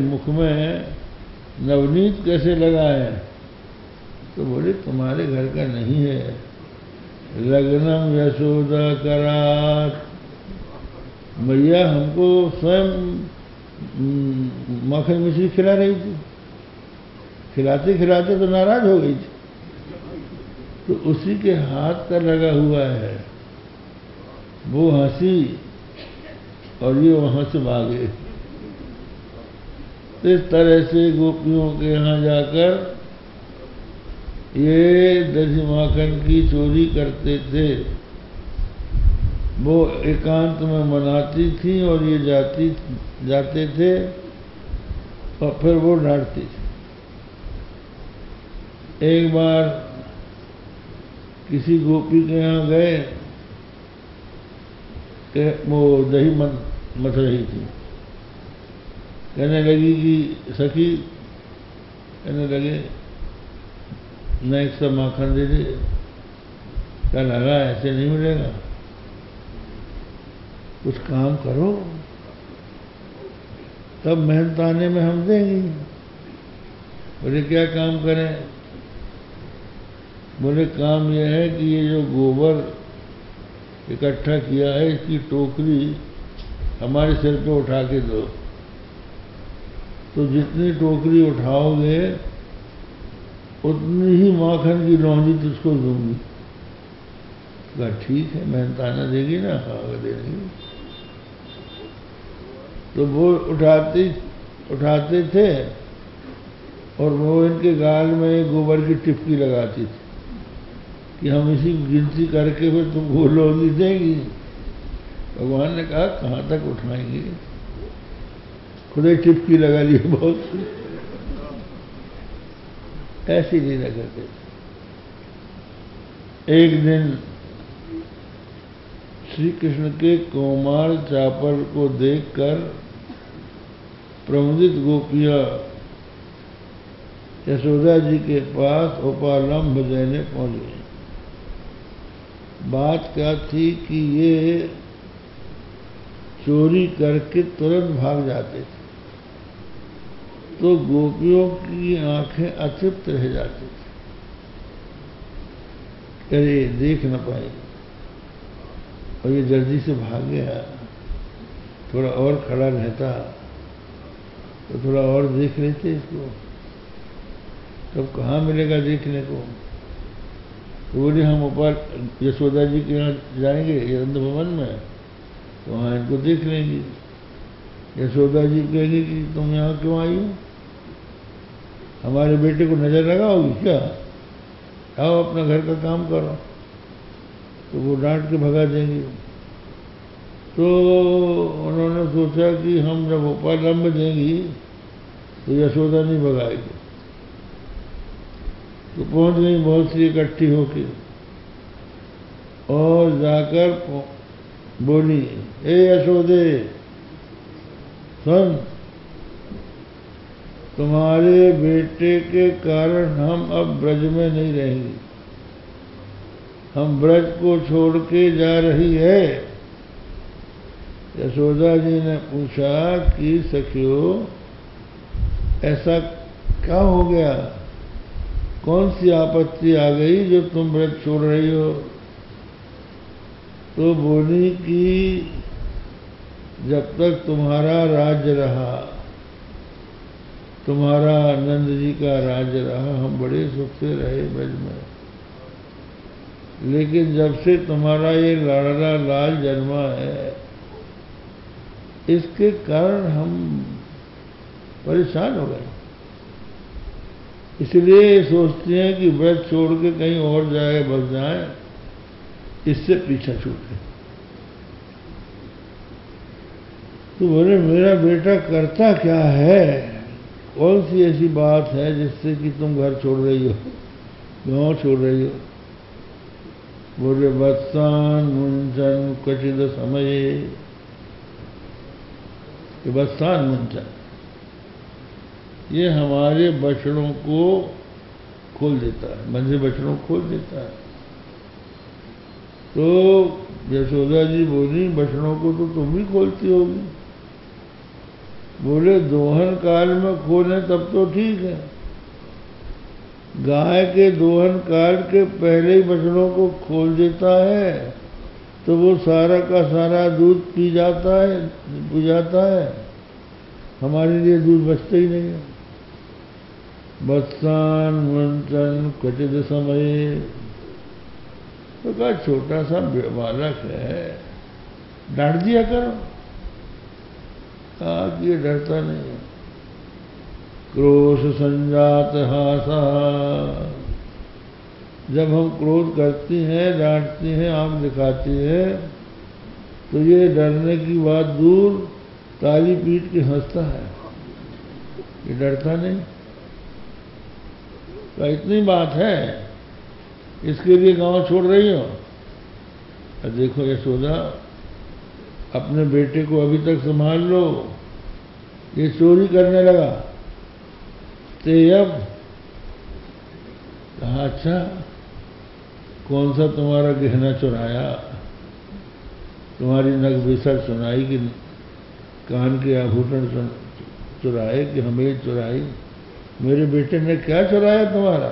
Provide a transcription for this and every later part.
मुख में नवनीत कैसे लगा है? तो बोले तुम्हारे घर का नहीं है। लग्नम यशोदा करात, मैया हमको स्वयं माखन मिश्री खिला रही थी, खिलाते खिलाते तो नाराज हो गई थी, तो उसी के हाथ का लगा हुआ है। वो हंसी और ये वहां से भागे। इस तरह से गोपियों के यहाँ जाकर ये दही माखन की चोरी करते थे। वो एकांत में मनाती थी और ये जाते थे और फिर वो डांटती थी। एक बार किसी गोपी के यहाँ गए, वो दही मथ रही थी, कहने लगी कि सखी, कहने लगे नेक्स्ट सा माखन दे दे। क्या लगा ऐसे नहीं मिलेगा, कुछ काम करो तब मेहनताने में हम देंगे। बोले क्या काम करें? बोले काम यह है कि ये जो गोबर इकट्ठा किया है इसकी टोकरी हमारे सिर पे उठा के दो। तो जितनी टोकरी उठाओगे उतनी ही माखन की लौंजी तुझको दूंगी। कहा ठीक है, मेहनताना देगी ना? हाँ दे देगी। तो वो उठाते थे और वो इनके गाल में गोबर की टिपकी लगाती थी कि हम इसी गिनती करके फिर तुमको लौंजी देंगी। भगवान ने कहा कहाँ तक उठाएंगे, खुद ही टिपकी लगा ली बहुत। ऐसी लीला करते थे। एक दिन श्री कृष्ण के कोमल चापर को देखकर प्रमुदित गोपियां यशोदा जी के पास उपालंब देने पहुंच गई। बात क्या थी कि ये चोरी करके तुरंत भाग जाते थे, तो गोपियों की आंखें अतृप्त रह जाती थी, अरे देख न पाए। और ये जल्दी से भाग गया, थोड़ा और खड़ा रहता तो थोड़ा और देख लेते इसको, तब कहाँ मिलेगा देखने को। तो बोले हम ऊपर यशोदा जी के यहाँ जाएंगे यंद भवन में, तो वहाँ इनको देख लेंगे। यशोदा जी कहेंगे कि तुम यहाँ क्यों आई हो, हमारे बेटे को नजर लगाओगी क्या? आओ अपना घर का काम करो। तो वो डांट के भगा देंगे। तो उन्होंने सोचा कि हम जब उपालंब देंगी तो यशोदा नहीं भगाएगी। तो पहुंच गई बहुत सी इकट्ठी होके और जाकर बोली, ए यशोदे सुन, तुम्हारे बेटे के कारण हम अब ब्रज में नहीं रहेंगे, हम ब्रज को छोड़ के जा रही है। यशोदा जी ने पूछा कि सखियो ऐसा क्या हो गया, कौन सी आपत्ति आ गई जो तुम ब्रज छोड़ रही हो? तो बोली कि जब तक तुम्हारा राज्य रहा, तुम्हारा नंद जी का राज्य रहा, हम बड़े सुख से रहे ब्रज में, लेकिन जब से तुम्हारा ये लाडला लाल जन्मा है, इसके कारण हम परेशान हो गए। इसलिए सोचते हैं कि ब्रज छोड़ के कहीं और जाए, बस जाए, इससे पीछा छूट गए। तो बोले मेरा बेटा करता क्या है, कौन सी ऐसी बात है जिससे कि तुम घर छोड़ रही हो, गांव छोड़ रही हो? बोले वत्सान मुंचन क्वचिद समय, वत्सान मुंचन ये हमारे बछड़ों को खोल देता है, बंधे बछड़ों को खोल देता है। तो यशोदा जी बोली बछड़ों को तो तुम ही खोलती होगी। बोले दोहन काल में खोलें तब तो ठीक है, गाय के दोहन काल के पहले ही बछड़ों को खोल देता है तो वो सारा का सारा दूध पी जाता है, हमारे लिए दूध बचता ही नहीं है। वत्सान मुंचन क्वचित समय, तो कहा छोटा सा बालक है, डांट दिया करो। कहा कि ये डरता नहीं है। क्रोश संजात हासा, जब हम क्रोध करती हैं, डांटती हैं, आंख दिखाती है, तो ये डरने की बात दूर ताली पीट के हंसता है, ये डरता नहीं। तो इतनी बात है, इसके लिए गांव छोड़ रही हो। और देखो यशोदा, अपने बेटे को अभी तक संभाल लो, ये चोरी करने लगा। ते अब कहा अच्छा कौन सा तुम्हारा गहना चुराया, तुम्हारी नगबिसर सुनाई कि कान के आभूषण चुराए कि हमें चुराई, मेरे बेटे ने क्या चुराया तुम्हारा?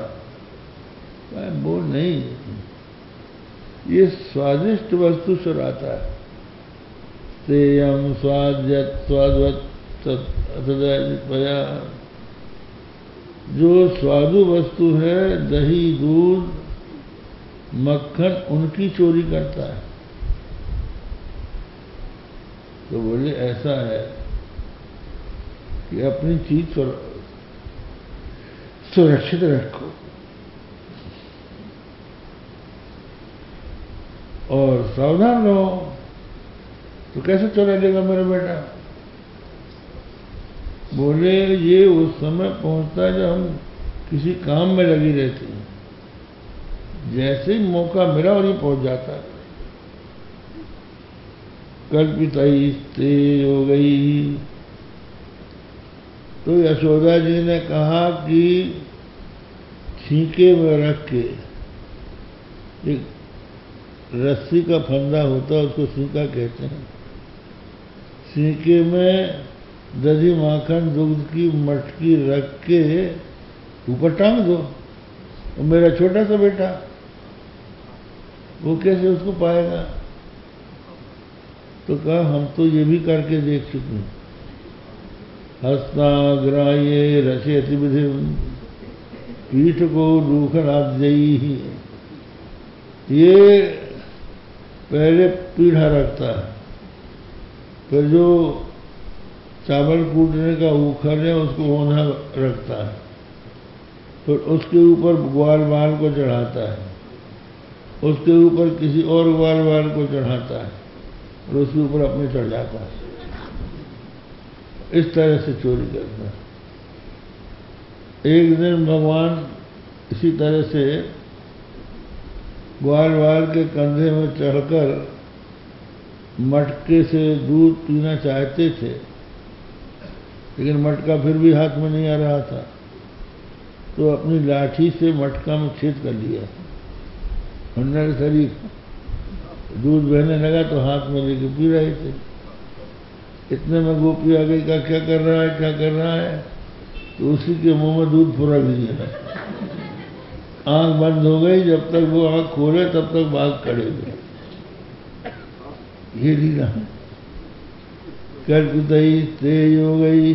वो नहीं, ये स्वादिष्ट वस्तु चुराता है। तेयम स्वादवत पया, जो स्वादु वस्तु है, दही दूध मक्खन, उनकी चोरी करता है। तो बोले ऐसा है कि अपनी चीज सुरक्षित रखो और सावधान रहो। तो कैसे चला लेगा मेरा बेटा? बोले ये उस समय पहुंचता है जब हम किसी काम में लगी रहती है, जैसे ही मौका मिला और ये पहुंच जाता है। कल्पिता स्ते हो गई। तो यशोदा जी ने कहा कि छींके में रख के, एक रस्सी का फंदा होता है, उसको सीका कहते हैं, सीके में दही माखन दूध की मटकी रख के ऊपर टांग दो। और मेरा छोटा सा बेटा वो कैसे उसको पाएगा? तो कहा हम तो ये भी करके देख चुके हैं। हस्ताग्राह्ये रचयति विधि, पीठ को रूखनाद्यैहि, ये पहले पीढ़ा रखता है, फिर जो चावल कूटने का उखल है उसको ओंधा रखता है, फिर उसके ऊपर ग्वाल बाल को चढ़ाता है, उसके ऊपर किसी और ग्वाल बाल को चढ़ाता है और उसके ऊपर अपने चढ़ जाता है। इस तरह से चोरी करता है। एक दिन भगवान इसी तरह से ग्वाल बाल के कंधे में चढ़कर मटके से दूध पीना चाहते थे, लेकिन मटका फिर भी हाथ में नहीं आ रहा था, तो अपनी लाठी से मटका में छेद कर लिया। हन्नर शरीर दूध बहने लगा तो हाथ में लेके पी रहे थे। इतने में गोपी आ गई, का क्या कर रहा है, क्या कर रहा है? तो उसी के मुंह में दूध फुरक दिया। आंख बंद हो गई, जब तक वो आंख खोले तब तक भाग खड़े हुए। ये लीला कल्पिता स्ते हो गई।